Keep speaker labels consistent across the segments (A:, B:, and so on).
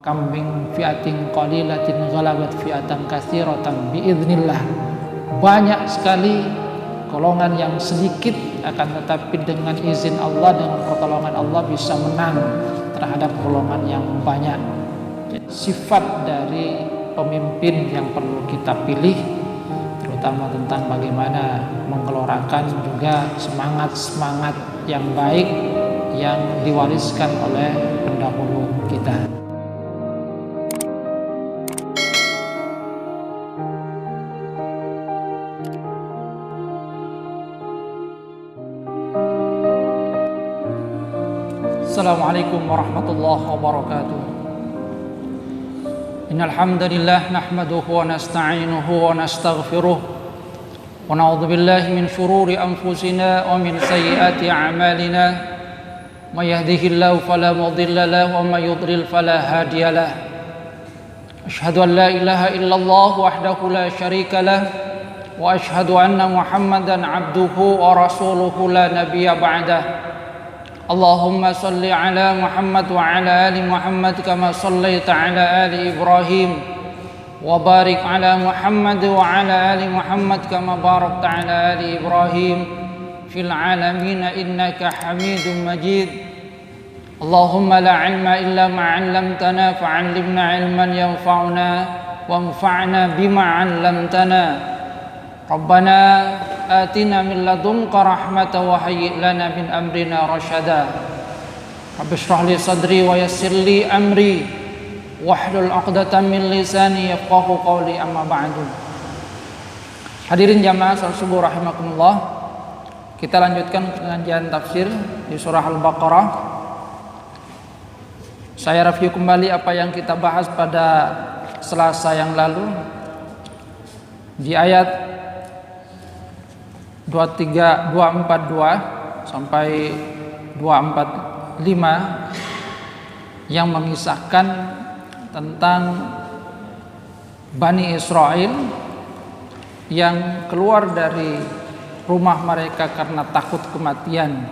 A: Kam min fi'atin qalilatin ghalabat fi'atan katsiratan biidznillah. Banyak sekali golongan yang sedikit akan tetapi dengan izin Allah, dengan pertolongan Allah bisa menang terhadap golongan yang banyak. Jadi, sifat dari pemimpin yang perlu kita pilih, terutama tentang bagaimana menggelorakan juga semangat-semangat yang baik yang diwariskan oleh pendahulu kita. Assalamualaikum warahmatullahi wabarakatuh. Innal hamdalillah nahmaduhu wa nasta'inuhu wa nastaghfiruh wa na'udzu billahi min shururi anfusina wa min sayyiati a'malina. May yahdihillahu fala mudilla lahu wa may yudlil fala hadiya lahu. Asyhadu an la ilaha illallah wahdahu la syarika lahu wa asyhadu anna Muhammadan 'abduhu wa rasuluhu la nabiyya ba'dahu. Allahumma salli ala Muhammad wa ala ali Muhammad kama sallaita ala ali Ibrahim wa barik ala Muhammad wa ala ali Muhammad kama barakta ala ali Ibrahim fil alamin innaka Hamidum Majid. Allahumma la ilma illa ma 'allamtana fa'allimna ilman yanfa'una wanfa'na bima 'allamtana. Rabbana atina min ladunka rahmatan wa hayyi' lana min amrina rasyada. Rabbi shrah li sadri wa yassir li amri wahlul 'uqdatam min lisani yafqahu qawli, amma ba'du. Hadirin jamaah salat subuh rahimakumullah. Kita lanjutkan pengajian tafsir di surah Al-Baqarah. Saya review kembali apa yang kita bahas pada Selasa yang lalu di ayat 242 sampai 245 yang mengisahkan tentang Bani Israel yang keluar dari rumah mereka karena takut kematian,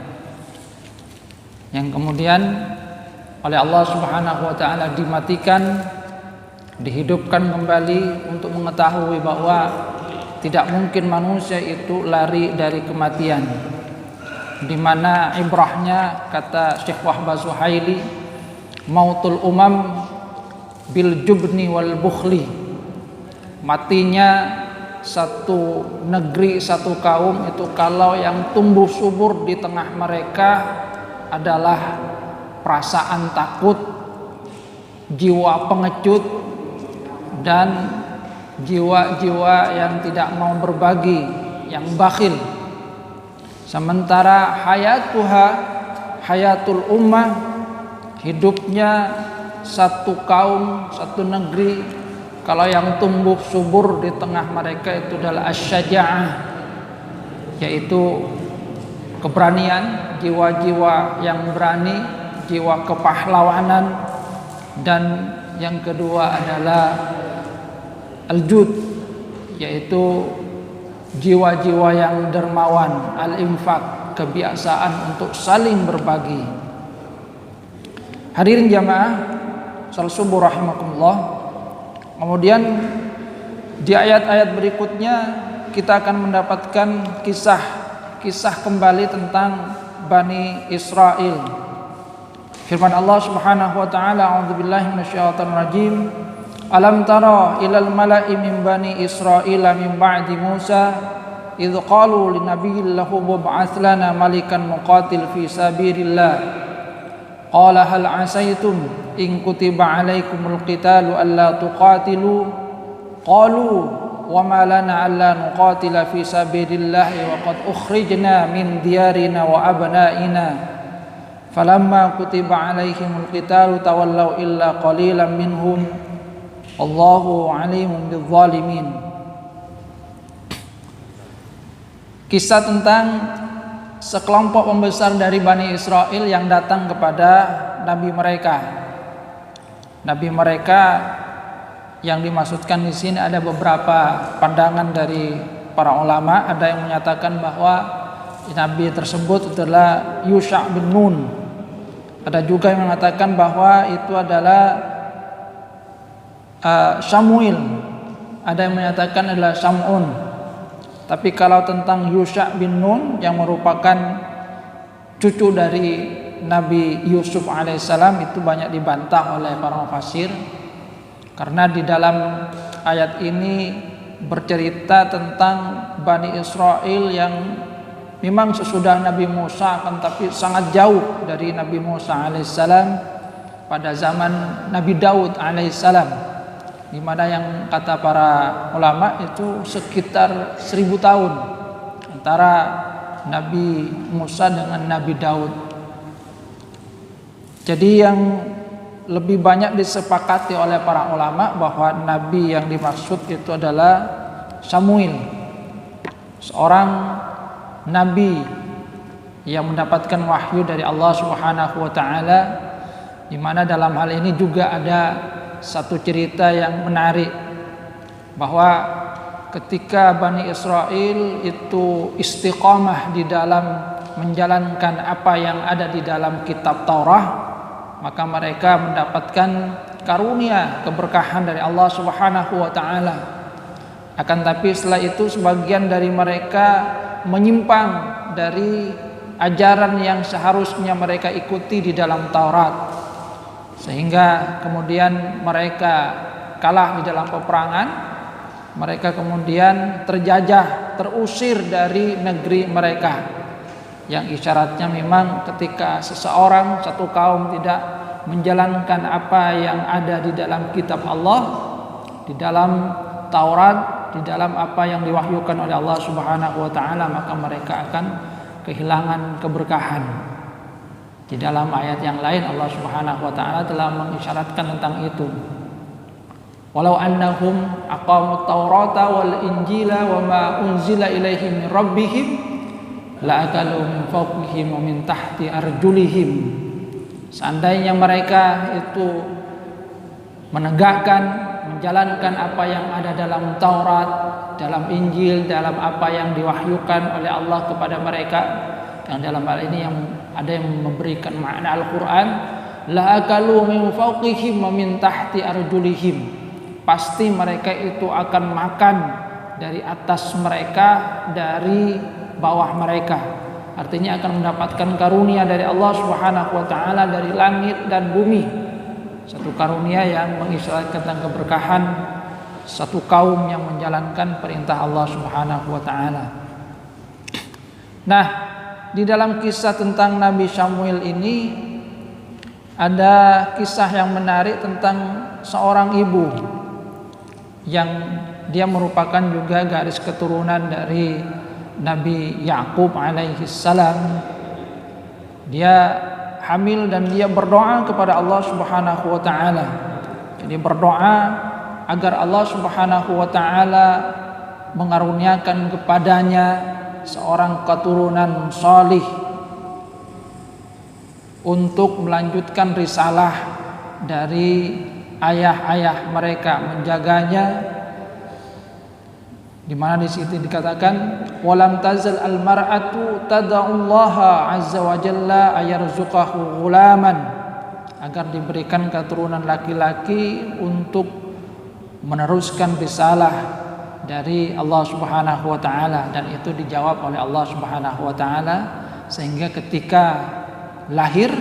A: yang kemudian oleh Allah Subhanahu wa taala dimatikan, dihidupkan kembali untuk mengetahui bahwa tidak mungkin manusia itu lari dari kematian. Di mana ibrahnya, kata Syekh Wahbah Zuhaili, mautul umam bil jubni wal bukhli. Matinya satu negeri, satu kaum itu kalau yang tumbuh subur di tengah mereka adalah perasaan takut, jiwa pengecut, dan jiwa-jiwa yang tidak mau berbagi, yang bakhil. Sementara hayatul ummah, hidupnya satu kaum, satu negeri, kalau yang tumbuh subur di tengah mereka itu adalah asy-syaja'ah, yaitu keberanian, jiwa-jiwa yang berani, jiwa kepahlawanan, dan yang kedua adalah al-jud, yaitu jiwa-jiwa yang dermawan, al-infaq, kebiasaan untuk saling berbagi. Hadirin jamaah salat subuh rahimakumullah. Kemudian di ayat-ayat berikutnya kita akan mendapatkan kisah kembali tentang Bani Israel. Firman Allah Subhanahu wa taala, a'udzubillahi minasyaitonir rajim. Alam tara ilal mala'i min bani Israila min ba'di Musa idh qalu linabiyyin lahu mub'ats lana malikan nuqatil fi sabilillah qala hal 'asaytum in kutiba 'alaikumul qitalu alla tuqatilu qalu wa ma lana alla nuqatila fi sabilillah wa qad ukhrijna min diyarina wa abna'ina falamma kutiba 'alaihimul qitalu tawallaw illa qalilan minhum Allahu alimun bizzalimin. Kisah tentang sekelompok pembesar dari Bani Israel yang datang kepada nabi mereka. Nabi mereka yang dimaksudkan di sini ada beberapa pandangan dari para ulama. Ada yang menyatakan bahwa nabi tersebut adalah Yusha bin Nun. Ada juga yang mengatakan bahwa itu adalah Samuel, ada yang menyatakan adalah Sam'un. Tapi kalau tentang Yusha bin Nun yang merupakan cucu dari Nabi Yusuf alaihissalam, itu banyak dibantah oleh para mufassir, karena di dalam ayat ini bercerita tentang Bani Israel yang memang sesudah Nabi Musa, akan tapi sangat jauh dari Nabi Musa alaihissalam pada zaman Nabi Daud alaihissalam, di mana yang kata para ulama itu sekitar 1000 tahun antara Nabi Musa dengan Nabi Daud. Jadi yang lebih banyak disepakati oleh para ulama bahwa nabi yang dimaksud itu adalah Samuel, seorang nabi yang mendapatkan wahyu dari Allah Subhanahu wa taala, di mana dalam hal ini juga ada satu cerita yang menarik, bahwa ketika Bani Israel itu istiqamah di dalam menjalankan apa yang ada di dalam kitab Taurat, maka mereka mendapatkan karunia keberkahan dari Allah Subhanahu wa taala. Akan tapi setelah itu sebagian dari mereka menyimpang dari ajaran yang seharusnya mereka ikuti di dalam Taurat, sehingga kemudian mereka kalah di dalam peperangan. Mereka kemudian terjajah, terusir dari negeri mereka, yang isyaratnya memang ketika seseorang, satu kaum tidak menjalankan apa yang ada di dalam kitab Allah, di dalam Taurat, di dalam apa yang diwahyukan oleh Allah Subhanahu wa taala, maka mereka akan kehilangan keberkahan. Di dalam ayat yang lain Allah Subhanahu wa taala telah mengisyaratkan tentang itu. Walau annahum aqamut Taurata wal Injila wa ma unzila ilaihim min rabbihim la'akalu min fawqihim wa min tahti arjulihim. Seandainya mereka itu menegakkan, menjalankan apa yang ada dalam Taurat, dalam Injil, dalam apa yang diwahyukan oleh Allah kepada mereka, dan dalam hal ini yang ada yang memberikan makna Al-Quran, la'akalu min fawqihim wa min tahti arjulihim. Pasti mereka itu akan makan dari atas mereka, dari bawah mereka. Artinya akan mendapatkan karunia dari Allah Subhanahu wa taala dari langit dan bumi. Satu karunia yang mengisyaratkan tentang keberkahan satu kaum yang menjalankan perintah Allah Subhanahu wa taala. Nah, di dalam kisah tentang Nabi Samuel ini ada kisah yang menarik tentang seorang ibu yang dia merupakan juga garis keturunan dari Nabi Yakub alaihi salam. Dia hamil dan dia berdoa kepada Allah Subhanahu wa taala. Jadi berdoa agar Allah Subhanahu wa taala mengaruniakan kepadanya seorang keturunan salih untuk melanjutkan risalah dari ayah-ayah mereka, menjaganya, di mana di situ dikatakan walam tazal al mar'atu tad'ullaha azza wa jalla ayarzuqahu ghulaman, agar diberikan keturunan laki-laki untuk meneruskan risalah dari Allah Subhanahu wa taala, dan itu dijawab oleh Allah Subhanahu wa taala, sehingga ketika lahir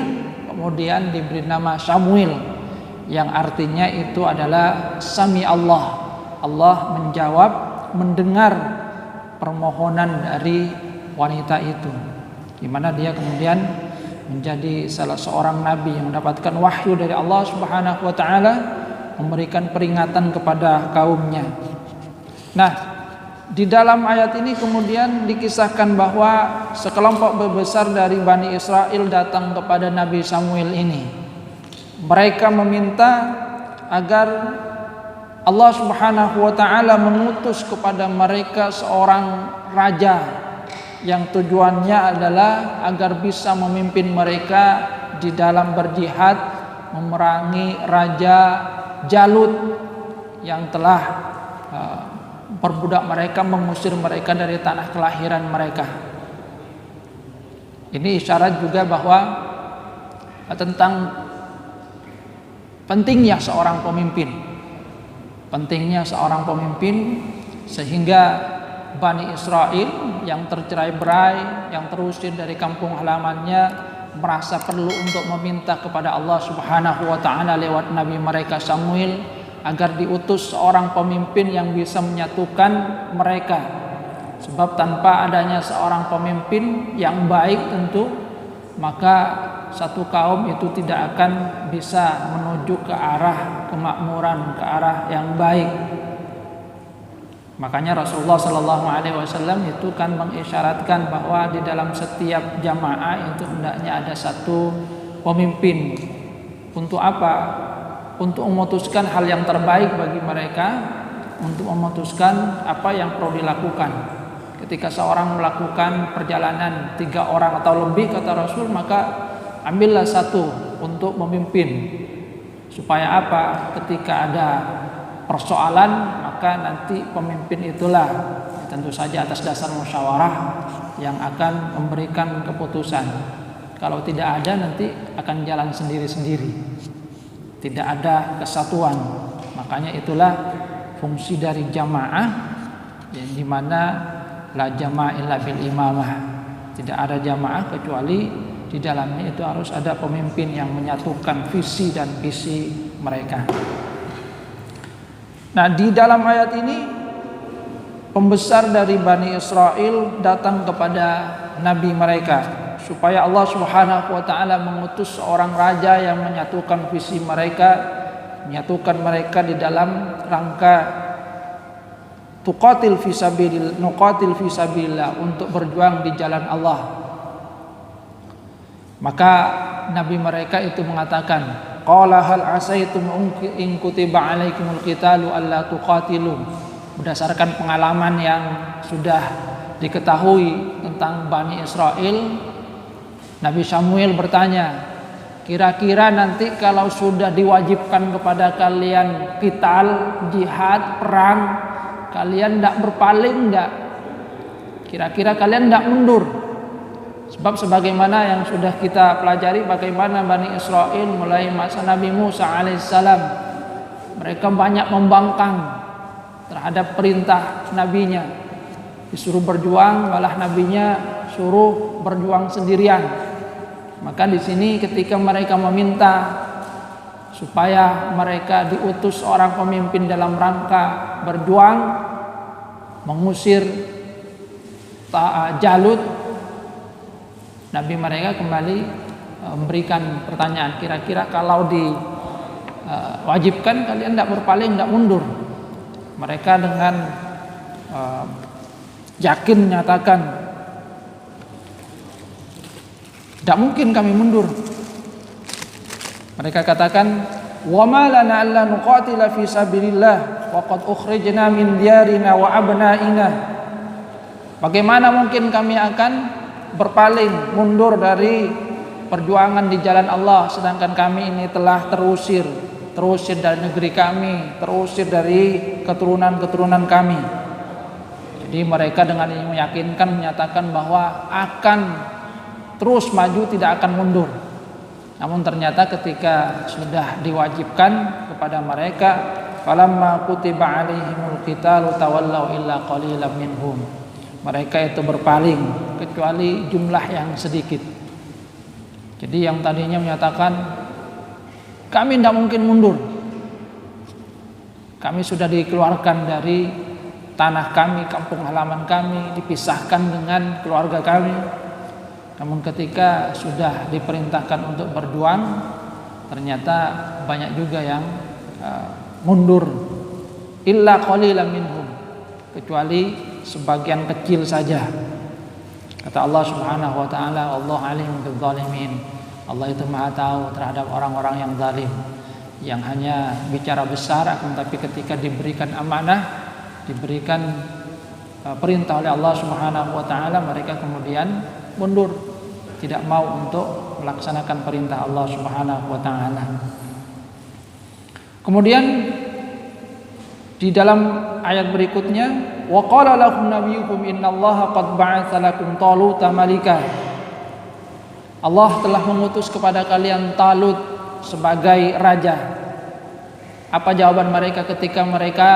A: kemudian diberi nama Samuel, yang artinya itu adalah Sami Allah. Allah menjawab, mendengar permohonan dari wanita itu, di mana dia kemudian menjadi salah seorang nabi yang mendapatkan wahyu dari Allah Subhanahu wa taala, memberikan peringatan kepada kaumnya. Nah, di dalam ayat ini kemudian dikisahkan bahwa sekelompok besar dari Bani Israel datang kepada Nabi Samuel ini. Mereka meminta agar Allah Subhanahu wa taala mengutus kepada mereka seorang raja yang tujuannya adalah agar bisa memimpin mereka di dalam berjihad memerangi Raja Jalut yang telah perbudak mereka, mengusir mereka dari tanah kelahiran mereka. Ini isyarat juga bahwa tentang pentingnya seorang pemimpin. pentingnya seorang pemimpin, sehingga Bani Israel yang tercerai-berai, yang terusir dari kampung halamannya, merasa perlu untuk meminta kepada Allah Subhanahu wa taala lewat nabi mereka Samuel agar diutus seorang pemimpin yang bisa menyatukan mereka. Sebab tanpa adanya seorang pemimpin yang baik tentu, maka satu kaum itu tidak akan bisa menuju ke arah kemakmuran, ke arah yang baik. Makanya Rasulullah Shallallahu Alaihi Wasallam itu kan mengisyaratkan bahwa di dalam setiap jamaah itu hendaknya ada satu pemimpin. Untuk apa? Untuk memutuskan hal yang terbaik bagi mereka, untuk memutuskan apa yang perlu dilakukan. Ketika seorang melakukan perjalanan 3 orang atau lebih, kata Rasul, maka ambillah satu untuk memimpin. Supaya apa? Ketika ada persoalan, maka nanti pemimpin itulah tentu saja atas dasar musyawarah yang akan memberikan keputusan. Kalau tidak ada, nanti akan jalan sendiri-sendiri, tidak ada kesatuan. Makanya itulah fungsi dari jamaah, yang dimana la jamaah illa bil imamah, tidak ada jamaah kecuali di dalamnya itu harus ada pemimpin yang menyatukan visi dan misi mereka. Nah, di dalam ayat ini pembesar dari Bani Israel datang kepada nabi mereka supaya Allah Subhanahu wa taala mengutus seorang raja yang menyatukan visi mereka, menyatukan mereka di dalam rangka nuqatil fi sabilillah, untuk berjuang di jalan Allah. Maka nabi mereka itu mengatakan, qala hal asaitum in kutiba alaikumul qitalu alla tuqatilu. Berdasarkan pengalaman yang sudah diketahui tentang Bani Israel, Nabi Samuel bertanya, kira-kira nanti kalau sudah diwajibkan kepada kalian qital, jihad, perang, kalian tidak berpaling tidak? Kira-kira kalian tidak mundur? Sebab sebagaimana yang sudah kita pelajari bagaimana Bani Israel mulai masa Nabi Musa alaihissalam, mereka banyak membangkang terhadap perintah nabinya. Disuruh berjuang, malah nabinya suruh berjuang sendirian. Maka di sini ketika mereka meminta supaya mereka diutus seorang pemimpin dalam rangka berjuang mengusir Jalut, nabi mereka kembali memberikan pertanyaan, kira-kira kalau diwajibkan kalian tidak berpaling, tidak mundur? Mereka dengan yakin menyatakan, tidak mungkin kami mundur. Mereka katakan, wa ma lana alla nuqatila fi sabilillah wa qad ukhrijna min diyarina wa abnaina. Bagaimana mungkin kami akan berpaling, mundur dari perjuangan di jalan Allah, sedangkan kami ini telah terusir dari negeri kami, terusir dari keturunan-keturunan kami. Jadi mereka dengan ini meyakinkan, menyatakan bahwa akan terus maju, tidak akan mundur. Namun ternyata ketika sudah diwajibkan kepada mereka, falamma kutiba alaihimul qitalu tawallaw illa qalilan minhum, mereka itu berpaling kecuali jumlah yang sedikit. Jadi yang tadinya menyatakan kami tidak mungkin mundur, kami sudah dikeluarkan dari tanah kami, kampung halaman kami, dipisahkan dengan keluarga kami. Namun ketika sudah diperintahkan untuk berjuang, ternyata banyak juga yang mundur. Illa qalilan minhum, kecuali sebagian kecil saja. Kata Allah Subhanahu wa taala, Allah alim bil zalimin. Allah itu Maha tahu terhadap orang-orang yang zalim, yang hanya bicara besar, akan tapi ketika diberikan amanah, diberikan perintah oleh Allah Subhanahu wa taala, mereka kemudian mundur, tidak mau untuk melaksanakan perintah Allah Subhanahu wa taala. Kemudian di dalam ayat berikutnya, wa qala lahum nabiyukum innallaha qad ba'atsa lakum taluta malika. Allah telah mengutus kepada kalian Talut sebagai raja. Apa jawaban mereka ketika mereka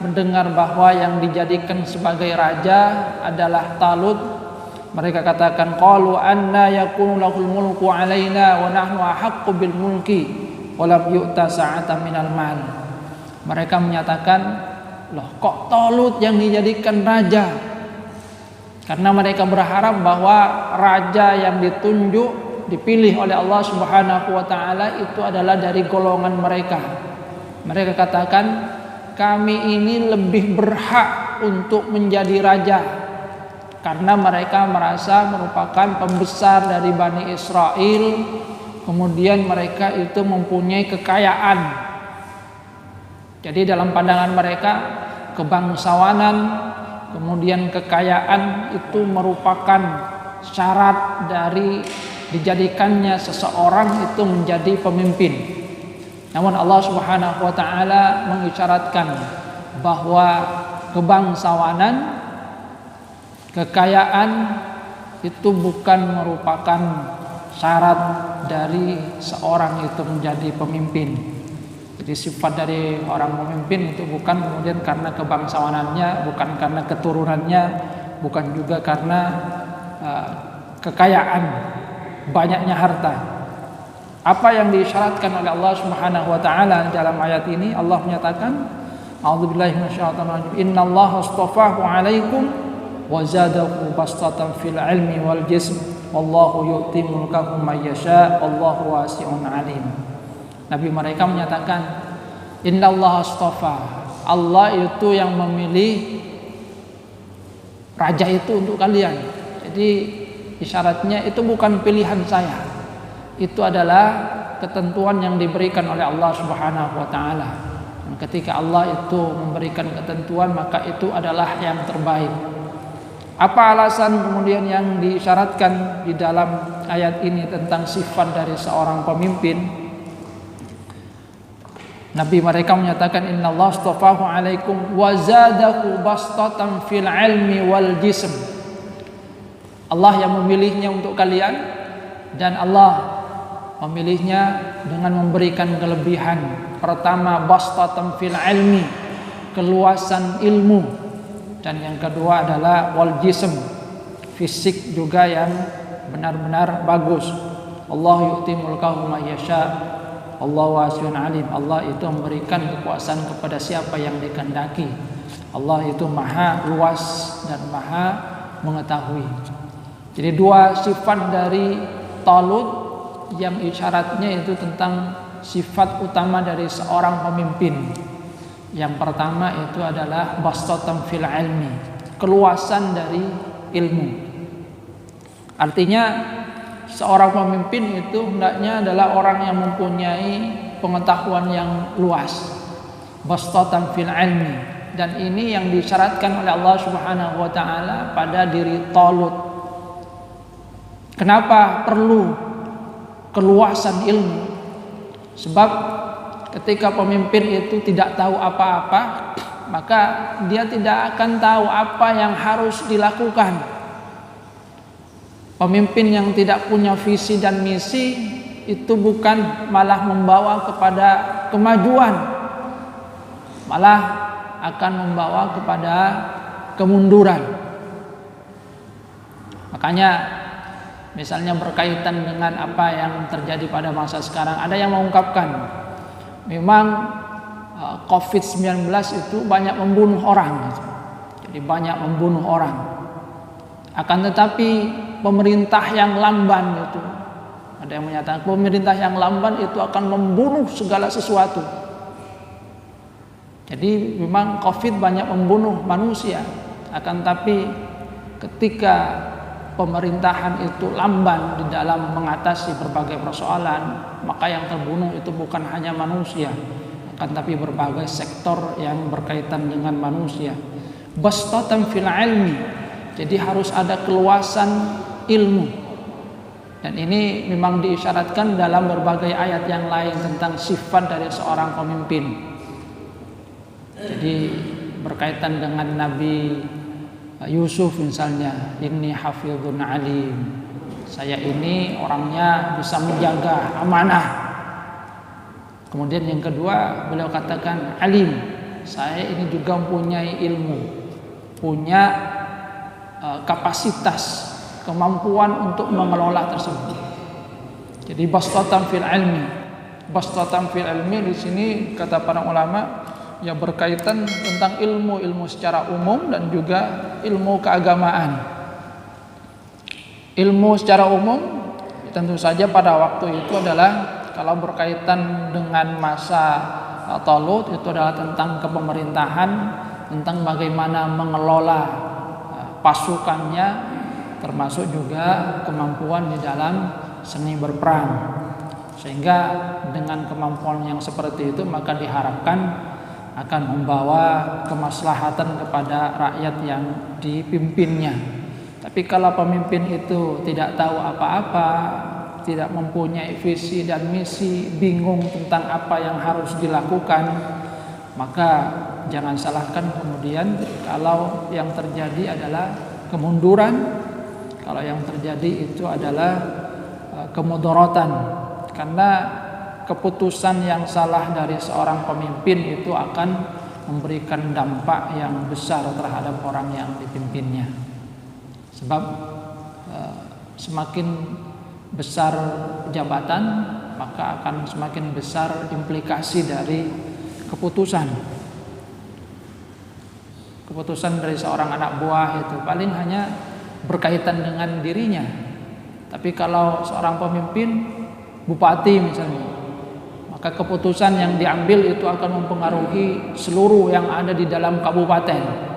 A: mendengar bahwa yang dijadikan sebagai raja adalah Talut? Mereka katakan, qalu anna yakunu lahul mulku alaina wa nahnu ahaqqu bil mulki wa lam yu'ta sa'atan minal mal. Mereka menyatakan, loh kok Talut yang dijadikan raja? Karena mereka berharap bahwa raja yang ditunjuk, dipilih oleh Allah Subhanahu wa taala itu adalah dari golongan mereka. Mereka katakan, kami ini lebih berhak untuk menjadi raja karena mereka merasa merupakan pembesar dari Bani Israel. Kemudian mereka itu mempunyai kekayaan. Jadi dalam pandangan mereka, kebangsawanan kemudian kekayaan itu merupakan syarat dari dijadikannya seseorang itu menjadi pemimpin. Namun Allah Subhanahu wa taala mengisyaratkan bahwa kebangsawanan, kekayaan itu bukan merupakan syarat dari seorang itu menjadi pemimpin. Jadi sifat dari orang pemimpin itu bukan kemudian karena kebangsawanannya, bukan karena keturunannya, bukan juga karena kekayaan, banyaknya harta. Apa yang disyaratkan oleh Allah Subhanahu wa taala dalam ayat ini? Allah menyatakan, a'udzubillahi minasyaitonir rajim, innallaha astafahu 'alaikum wa zadahu bastatan fil 'ilmi wal jism wallahu yu'ti mulkahu may yasha wallahu wasi'un 'alim. Nabi mereka menyatakan, innallaha astafa, Allah itu yang memilih raja itu untuk kalian. Jadi isyaratnya itu bukan pilihan saya. Itu adalah ketentuan yang diberikan oleh Allah Subhanahu wa taala. Dan ketika Allah itu memberikan ketentuan, maka itu adalah yang terbaik. Apa alasan kemudian yang disyaratkan di dalam ayat ini tentang sifat dari seorang pemimpin? Nabi mereka menyatakan, innallaha astafahu 'alaikum wa zadahu bastatan fil 'ilmi wal jism. Allah yang memilihnya untuk kalian, dan Allah memilihnya dengan memberikan kelebihan. Pertama, bastatan fil ilmi, keluasan ilmu, dan yang kedua adalah wal jism, fisik juga yang benar-benar bagus. Allah yu'ti mulkahu may yasha, Allah wasi'un alim. Allah itu memberikan kekuasaan kepada siapa yang dikehendaki. Allah itu maha luas dan maha mengetahui. Jadi dua sifat dari Talut yang isyaratnya itu tentang sifat utama dari seorang pemimpin. Yang pertama itu adalah bastatan fil ilmi, keluasan dari ilmu. Artinya seorang pemimpin itu hendaknya adalah orang yang mempunyai pengetahuan yang luas. Bastatan fil ilmi, dan ini yang disyaratkan oleh Allah Subhanahu wa taala pada diri Talut. Kenapa perlu keluasan ilmu? Sebab ketika pemimpin itu tidak tahu apa-apa, maka dia tidak akan tahu apa yang harus dilakukan. Pemimpin yang tidak punya visi dan misi itu bukan malah membawa kepada kemajuan, malah akan membawa kepada kemunduran. Makanya misalnya berkaitan dengan apa yang terjadi pada masa sekarang, ada yang mengungkapkan memang COVID-19 itu banyak membunuh orang, jadi banyak membunuh orang. Akan tetapi pemerintah yang lamban itu, ada yang menyatakan pemerintah yang lamban itu akan membunuh segala sesuatu. Jadi memang COVID banyak membunuh manusia, akan tetapi ketika pemerintahan itu lamban di dalam mengatasi berbagai persoalan, maka yang terbunuh itu bukan hanya manusia, akan tapi berbagai sektor yang berkaitan dengan manusia. Bastatan fil ilmi, jadi harus ada keluasan ilmu. Dan ini memang diisyaratkan dalam berbagai ayat yang lain tentang sifat dari seorang pemimpin. Jadi berkaitan dengan Nabi Yusuf misalnya, inni hafizun alim, saya ini orangnya bisa menjaga amanah. Kemudian yang kedua, beliau katakan alim. Saya ini juga mempunyai ilmu, punya kapasitas, kemampuan untuk mengelola tersebut. Jadi bastatan fil ilmi. Bastatan fil ilmi di sini kata para ulama ya berkaitan tentang ilmu secara umum dan juga ilmu keagamaan. Ilmu secara umum tentu saja pada waktu itu adalah kalau berkaitan dengan masa Talut itu adalah tentang kepemerintahan, tentang bagaimana mengelola pasukannya, termasuk juga kemampuan di dalam seni berperang. Sehingga dengan kemampuan yang seperti itu maka diharapkan akan membawa kemaslahatan kepada rakyat yang dipimpinnya. Tapi kalau pemimpin itu tidak tahu apa-apa, tidak mempunyai visi dan misi, bingung tentang apa yang harus dilakukan, maka jangan salahkan kemudian kalau yang terjadi adalah kemunduran, kalau yang terjadi itu adalah kemudaratan, karena keputusan yang salah dari seorang pemimpin itu akan memberikan dampak yang besar terhadap orang yang dipimpinnya. Sebab semakin besar jabatan, maka akan semakin besar implikasi dari keputusan dari seorang anak buah itu paling hanya berkaitan dengan dirinya. Tapi kalau seorang pemimpin, bupati misalnya, maka keputusan yang diambil itu akan mempengaruhi seluruh yang ada di dalam kabupaten.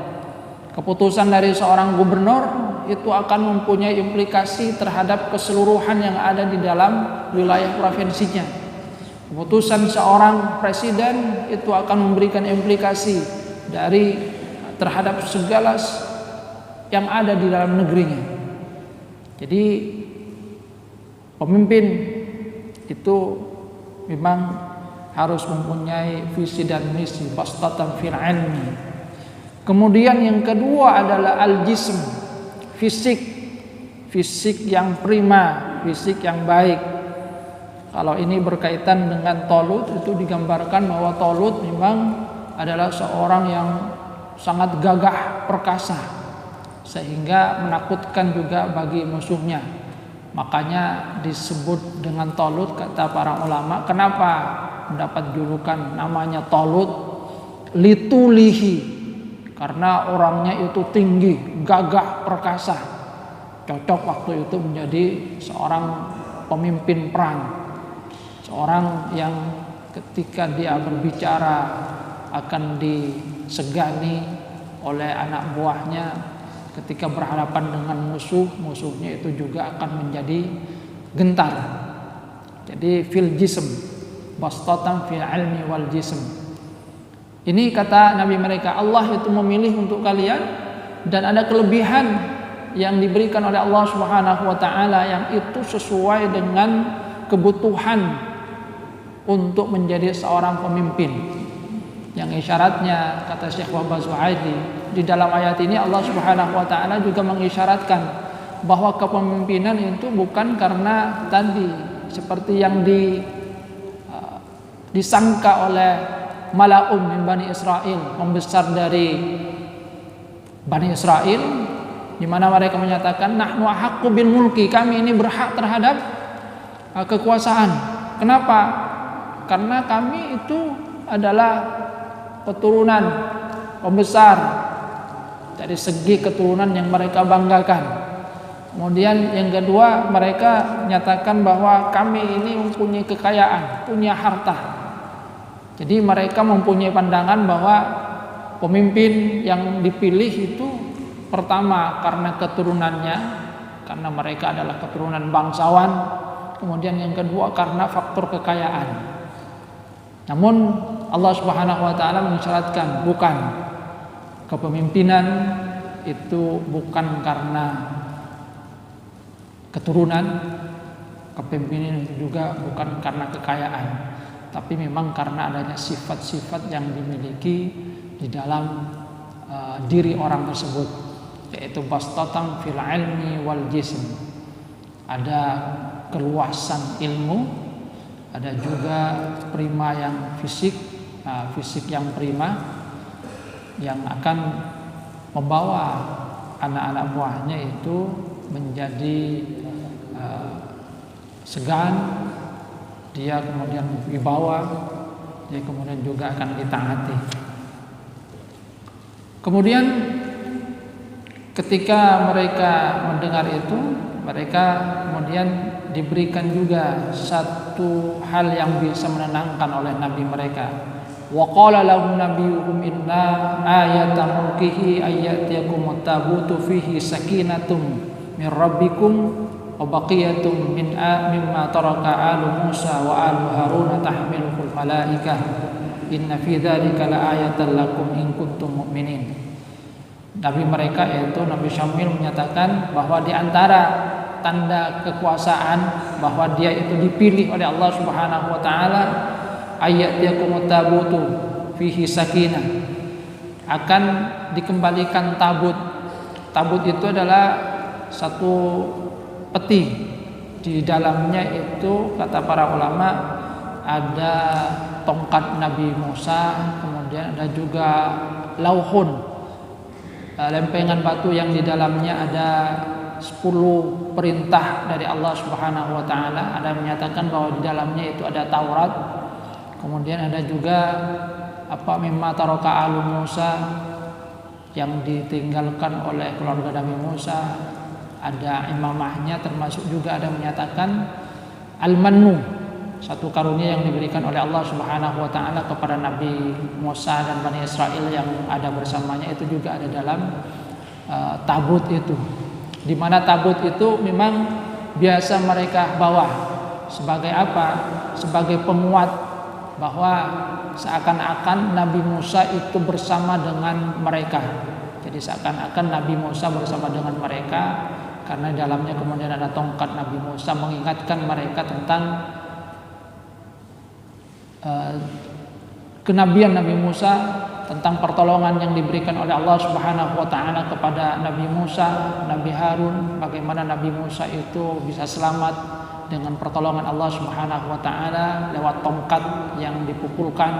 A: Keputusan dari seorang gubernur itu akan mempunyai implikasi terhadap keseluruhan yang ada di dalam wilayah provinsinya. Keputusan seorang presiden itu akan memberikan implikasi terhadap segala yang ada di dalam negerinya. Jadi pemimpin itu memang harus mempunyai visi dan misi, bastatan fil ilmi. Kemudian yang kedua adalah al-jism, fisik yang prima, fisik yang baik. Kalau ini berkaitan dengan Talut, itu digambarkan bahwa Talut memang adalah seorang yang sangat gagah perkasa, sehingga menakutkan juga bagi musuhnya. Makanya disebut dengan Talut, kata para ulama. Kenapa mendapat julukan namanya Talut? Litulihi, karena orangnya itu tinggi, gagah perkasa, cocok waktu itu menjadi seorang pemimpin perang, seorang yang ketika dia berbicara akan disegani oleh anak buahnya, ketika berhadapan dengan musuhnya itu juga akan menjadi gentar. Jadi fil jism, bastatan fil ilmi wal jism. Ini kata Nabi mereka, Allah itu memilih untuk kalian dan ada kelebihan yang diberikan oleh Allah Subhanahu wa taala yang itu sesuai dengan kebutuhan untuk menjadi seorang pemimpin. Yang isyaratnya, kata Syekh Wahbah Zuhaili, di dalam ayat ini Allah Subhanahu wa taala juga mengisyaratkan bahwa kepemimpinan itu bukan karena tadi seperti yang disangka oleh Mala'um min Bani Israel, pembesar dari Bani Israel, di mana mereka menyatakan nahnu ahaqqu bil mulki, kami ini berhak terhadap kekuasaan. Kenapa? Karena kami itu adalah keturunan pembesar, dari segi keturunan yang mereka banggakan. Kemudian yang kedua, mereka menyatakan bahwa kami ini mempunyai kekayaan, punya harta. Jadi mereka mempunyai pandangan bahwa pemimpin yang dipilih itu pertama karena keturunannya, karena mereka adalah keturunan bangsawan. Kemudian yang kedua karena faktor kekayaan. Namun Allah Subhanahu wa taala mengisyaratkan bukan, kepemimpinan itu bukan karena keturunan, kepemimpinan itu juga bukan karena kekayaan, tapi memang karena adanya sifat-sifat yang dimiliki di dalam diri orang tersebut, yaitu bastatan fil ilmi wal jism. Ada keluasan ilmu, ada juga prima yang fisik, fisik yang prima yang akan membawa anak-anak buahnya itu menjadi segan, dia kemudian dibawa, dia kemudian juga akan ditaati. Kemudian ketika mereka mendengar itu, mereka kemudian diberikan juga satu hal yang bisa menenangkan oleh nabi mereka. Wa qala lahum nabiyuhum inna ayata mulkihi ayyatiyakum tabutu fihi sakinatum min rabbikum wa baqiyatum mimma taraka alu Musa wa alu Harun tahmiluhul malaikah inna fi dzalika laayatan lakum in kuntum mu'minin. Nabi mereka yaitu Nabi Syamil menyatakan bahwa di antara tanda kekuasaan bahwa dia itu dipilih oleh Allah Subhanahu wa taala, ayat yakumut tabutu fihi sakinah, akan dikembalikan tabut. Tabut itu adalah satu peti, di dalamnya itu kata para ulama ada tongkat Nabi Musa, kemudian ada juga lauhun, lempengan batu yang di dalamnya ada 10 perintah dari Allah Subhanahu wa taala. Ada yang menyatakan bahwa di dalamnya itu ada Taurat. Kemudian ada juga mimma taraka alu Musa, yang ditinggalkan oleh keluarga Nabi Musa. Ada imamahnya, termasuk juga ada yang menyatakan al-mannu, satu karunia yang diberikan oleh Allah Subhanahu wa taala kepada Nabi Musa dan Bani Israel yang ada bersamanya, itu juga ada dalam tabut itu. Di mana tabut itu memang biasa mereka bawa sebagai apa? Sebagai penguat bahwa seakan-akan Nabi Musa itu bersama dengan mereka. Jadi seakan-akan Nabi Musa bersama dengan mereka, karena di dalamnya kemudian ada tongkat Nabi Musa mengingatkan mereka tentang kenabian Nabi Musa, tentang pertolongan yang diberikan oleh Allah Subhanahu wa taala kepada Nabi Musa, Nabi Harun, bagaimana Nabi Musa itu bisa selamat dengan pertolongan Allah Subhanahu wa taala lewat tongkat yang dipukulkan,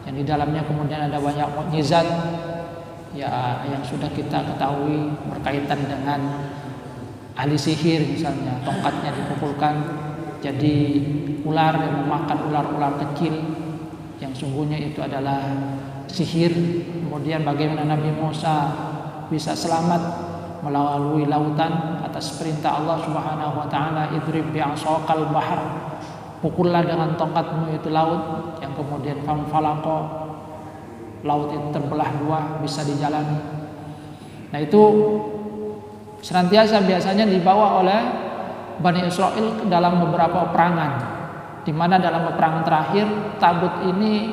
A: yang di dalamnya kemudian ada banyak mukjizat ya yang sudah kita ketahui berkaitan dengan ahli sihir. Misalnya tongkatnya dipukulkan jadi ular yang memakan ular-ular kecil yang sungguhnya itu adalah sihir. Kemudian bagaimana Nabi Musa bisa selamat melalui lautan atas perintah Allah Subhanahu wa taala, idrib bi'asaqal bahr, pukullah dengan tongkatmu itu laut, yang kemudian famfalaqa, laut itu terbelah dua, bisa dijalani. Nah itu senantiasa biasanya dibawa oleh Bani Israel dalam beberapa peperangan, di mana dalam peperangan terakhir tabut ini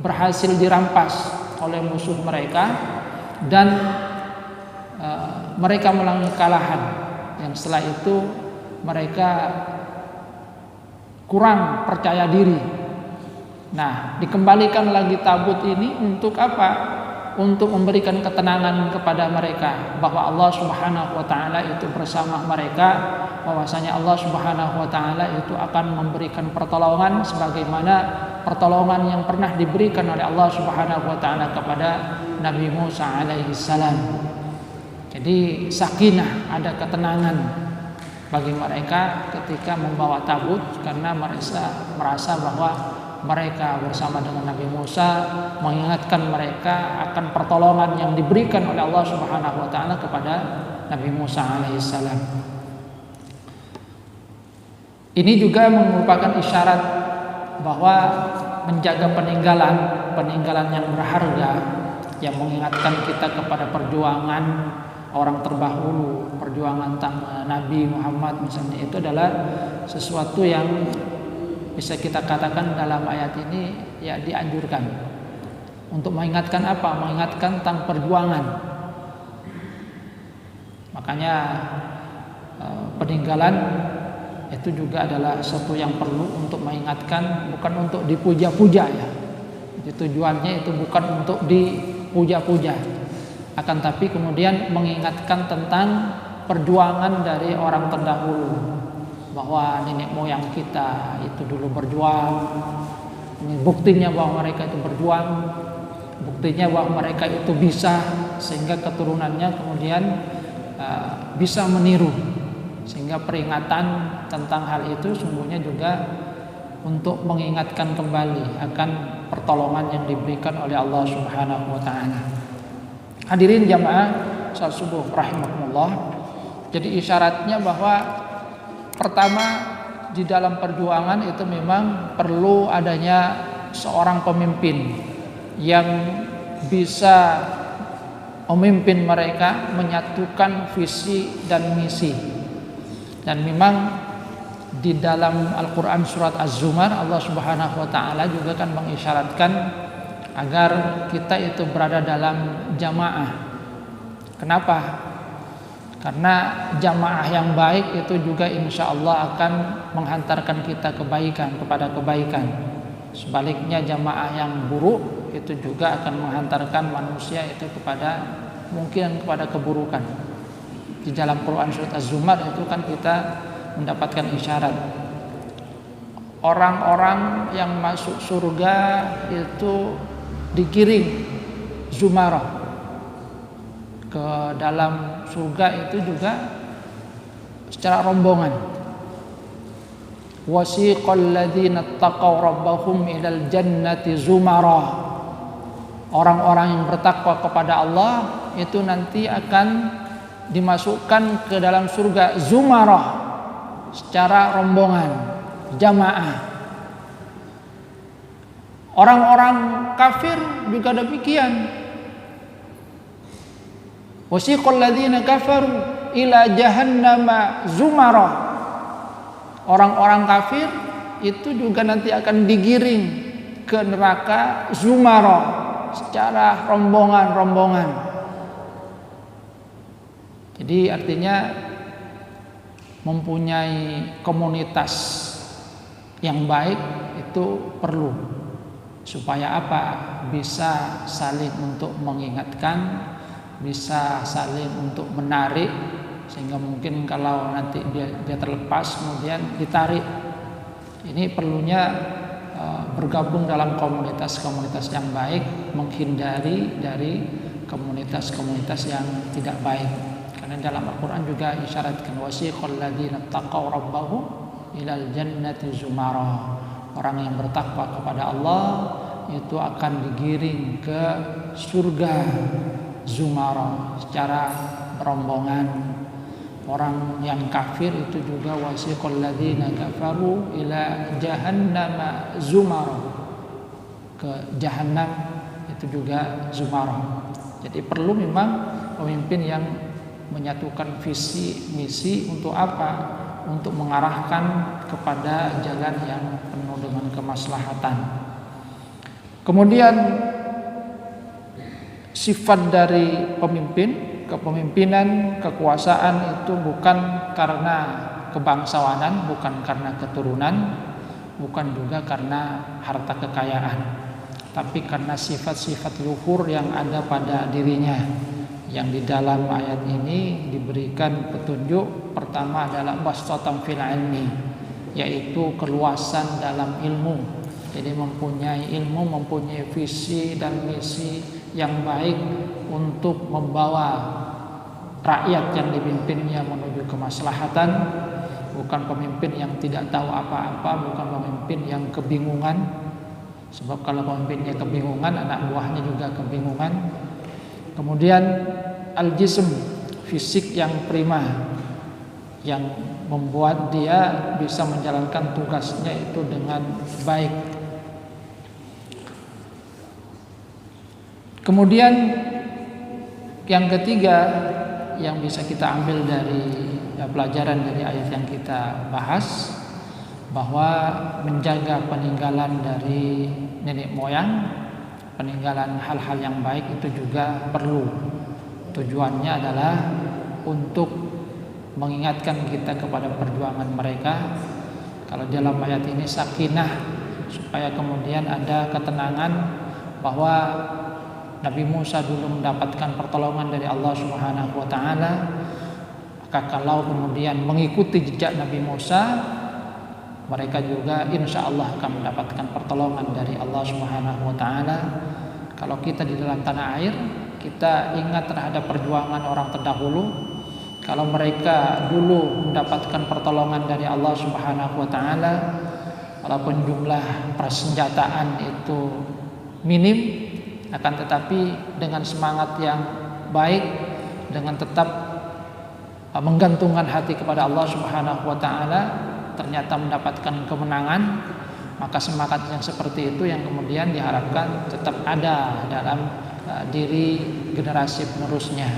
A: berhasil dirampas oleh musuh mereka dan mereka mengalami kekalahan. Yang setelah itu mereka kurang percaya diri. Nah, dikembalikan lagi tabut ini untuk apa? Untuk memberikan ketenangan kepada mereka bahwa Allah Subhanahu wa taala itu bersama mereka, bahwasanya Allah Subhanahu wa taala itu akan memberikan pertolongan sebagaimana pertolongan yang pernah diberikan oleh Allah Subhanahu wa taala kepada Nabi Musa alaihi salam. Jadi sakinah, ada ketenangan bagi mereka ketika membawa tabut, karena merasa bahwa mereka bersama dengan Nabi Musa, mengingatkan mereka akan pertolongan yang diberikan oleh Allah Subhanahu wa taala kepada Nabi Musa alaihissalam. Ini juga merupakan isyarat bahwa menjaga peninggalan yang berharga, yang mengingatkan kita kepada perjuangan orang terdahulu, perjuangan Nabi Muhammad misalnya, itu adalah sesuatu yang bisa kita katakan dalam ayat ini ya dianjurkan untuk mengingatkan apa? Mengingatkan tentang perjuangan. Makanya peninggalan itu juga adalah sesuatu yang perlu untuk mengingatkan, bukan untuk dipuja-puja ya. Jadi tujuannya itu bukan untuk dipuja-puja, akan tapi kemudian mengingatkan tentang perjuangan dari orang terdahulu, bahwa nenek moyang kita itu dulu berjuang. Ini buktinya bahwa mereka itu berjuang, buktinya bahwa mereka itu bisa, sehingga keturunannya kemudian bisa meniru. Sehingga peringatan tentang hal itu sungguhnya juga untuk mengingatkan kembali akan pertolongan yang diberikan oleh Allah Subhanahu wa taala. Hadirin jamaah salat subuh rahimakumullah. Jadi isyaratnya bahwa pertama di dalam perjuangan itu memang perlu adanya seorang pemimpin yang bisa memimpin mereka menyatukan visi dan misi. Dan memang di dalam Al-Quran surat Az-Zumar Allah Subhanahu wa ta'ala juga kan mengisyaratkan agar kita itu berada dalam jamaah. Kenapa? Karena jamaah yang baik itu juga insya Allah akan menghantarkan kita kepada kebaikan. Sebaliknya jamaah yang buruk itu juga akan menghantarkan manusia itu mungkin kepada keburukan. Di dalam Quran surat Az-Zumar itu kan kita mendapatkan isyarat orang-orang yang masuk surga itu digiring zumarah ke dalam surga itu juga secara rombongan. Wasiqal ladzina taqaw rabbahum ilal jannati zumarah. Orang-orang yang bertakwa kepada Allah itu nanti akan dimasukkan ke dalam surga zumarah secara rombongan, jamaah. Orang-orang kafir juga demikian. Wasiqal ladzina kafaru ila jahannama zumarah. Orang-orang kafir itu juga nanti akan digiring ke neraka zumarah secara rombongan-rombongan. Jadi artinya mempunyai komunitas yang baik itu perlu, supaya apa? Bisa saling untuk mengingatkan, bisa saling untuk menarik, sehingga mungkin kalau nanti dia terlepas kemudian ditarik. Ini perlunya bergabung dalam komunitas-komunitas yang baik, menghindari dari komunitas-komunitas yang tidak baik. Karena dalam Al-Quran juga isyaratkan wasiqal ladzina taqaw rabbahum ilal jannati zumarah. Orang yang bertakwa kepada Allah itu akan digiring ke surga zumarah secara rombongan. Orang yang kafir itu juga wasiqal ladzina kafaru ila jahannama zumarah. Ke jahanam itu juga zumarah. Jadi perlu memang pemimpin yang menyatukan visi misi untuk apa? Untuk mengarahkan kepada jalan yang penuh dengan kemaslahatan. Kemudian sifat dari pemimpin, kepemimpinan, kekuasaan itu bukan karena kebangsawanan, bukan karena keturunan, bukan juga karena harta kekayaan, tapi karena sifat-sifat luhur yang ada pada dirinya. Yang di dalam ayat ini diberikan petunjuk. Pertama adalah bastatan fil ilmi, yaitu keluasan dalam ilmu. Jadi mempunyai ilmu, mempunyai visi dan misi yang baik untuk membawa rakyat yang dipimpinnya menuju kemaslahatan. Bukan pemimpin yang tidak tahu apa-apa, bukan pemimpin yang kebingungan. Sebab kalau pemimpinnya kebingungan, anak buahnya juga kebingungan. Kemudian al-jism, fisik yang prima, yang membuat dia bisa menjalankan tugasnya itu dengan baik. Kemudian yang ketiga yang bisa kita ambil dari pelajaran dari ayat yang kita bahas, bahwa menjaga peninggalan dari nenek moyang, peninggalan hal-hal yang baik itu juga perlu. Tujuannya adalah untuk mengingatkan kita kepada perjuangan mereka. Kalau dalam ayat ini sakinah, supaya kemudian ada ketenangan bahwa Nabi Musa dulu mendapatkan pertolongan dari Allah Subhanahu wa taala. Maka kalau kemudian mengikuti jejak Nabi Musa, mereka juga insya Allah akan mendapatkan pertolongan dari Allah Subhanahu wa Ta'ala. Kalau kita di dalam tanah air, kita ingat terhadap perjuangan orang terdahulu. Kalau mereka dulu mendapatkan pertolongan dari Allah Subhanahu wa Ta'ala, walaupun jumlah persenjataan itu minim, akan tetapi dengan semangat yang baik, dengan tetap menggantungkan hati kepada Allah Subhanahu wa Ta'ala, ternyata mendapatkan kemenangan. Maka semangat yang seperti itu yang kemudian diharapkan tetap ada dalam diri generasi penerusnya.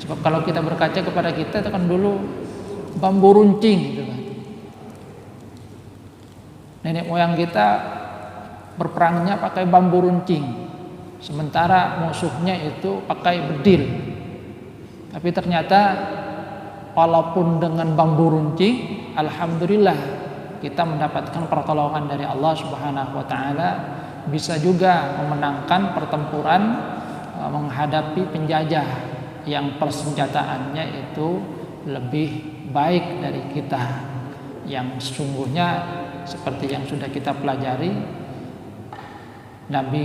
A: Sebab kalau kita berkaca kepada kita, itu kan dulu bambu runcing gitu kan. Nenek moyang kita berperangnya pakai bambu runcing, sementara musuhnya itu pakai bedil. Tapi ternyata walaupun dengan bambu runcing, alhamdulillah kita mendapatkan pertolongan dari Allah Subhanahu wa Ta'ala, bisa juga memenangkan pertempuran menghadapi penjajah yang persenjataannya itu lebih baik dari kita, yang sesungguhnya seperti yang sudah kita pelajari, Nabi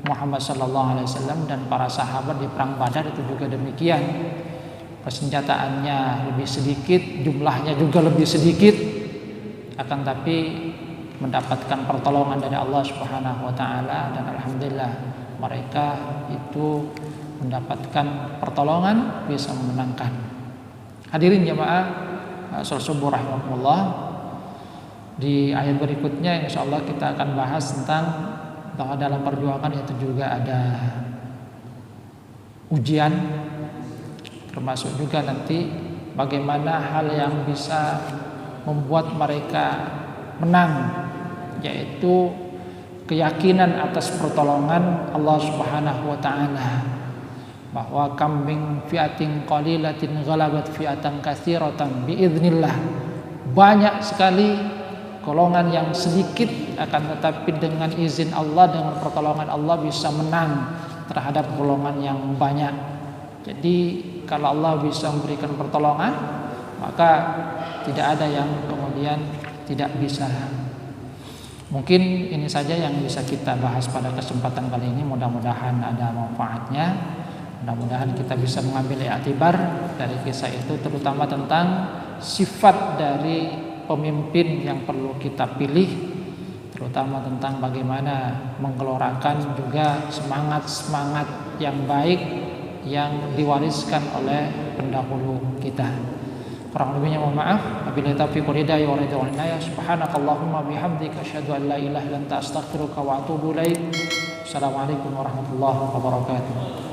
A: Muhammad SAW dan para sahabat di perang Badar itu juga demikian. Persenjataannya lebih sedikit, jumlahnya juga lebih sedikit, akan tapi mendapatkan pertolongan dari Allah Subhanahu wa Ta'ala, dan alhamdulillah mereka itu mendapatkan pertolongan, bisa memenangkan. Hadirin jamaah salat subuh rahimakumullah, di ayat berikutnya insyaallah kita akan bahas tentang bahwa dalam perjuangan itu juga ada ujian, termasuk juga nanti bagaimana hal yang bisa membuat mereka menang, yaitu keyakinan atas pertolongan Allah Subhanahu wa Ta'ala, bahwa kambing fiatin qalilatin ghalabat fiatan katsiratan biidznillah. Banyak sekali golongan yang sedikit, akan tetapi dengan izin Allah, dengan pertolongan Allah bisa menang terhadap golongan yang banyak. Jadi kalau Allah bisa memberikan pertolongan, maka tidak ada yang kemudian tidak bisa. Mungkin ini saja yang bisa kita bahas pada kesempatan kali ini. Mudah-mudahan ada manfaatnya. Mudah-mudahan kita bisa mengambil i'tibar dari kisah itu, terutama tentang sifat dari pemimpin yang perlu kita pilih, terutama tentang bagaimana menggelorakan juga semangat-semangat yang baik yang diwariskan oleh pendahulu kita. Kurang lebihnya mohon maaf. Wabillahi taufiq wal hidayah wa ridwan ya. Subhanakallahumma bihamdika asyhadu an la ilaha illa anta astaghfiruka wa atubu ilaik. Assalamualaikum warahmatullahi wabarakatuh.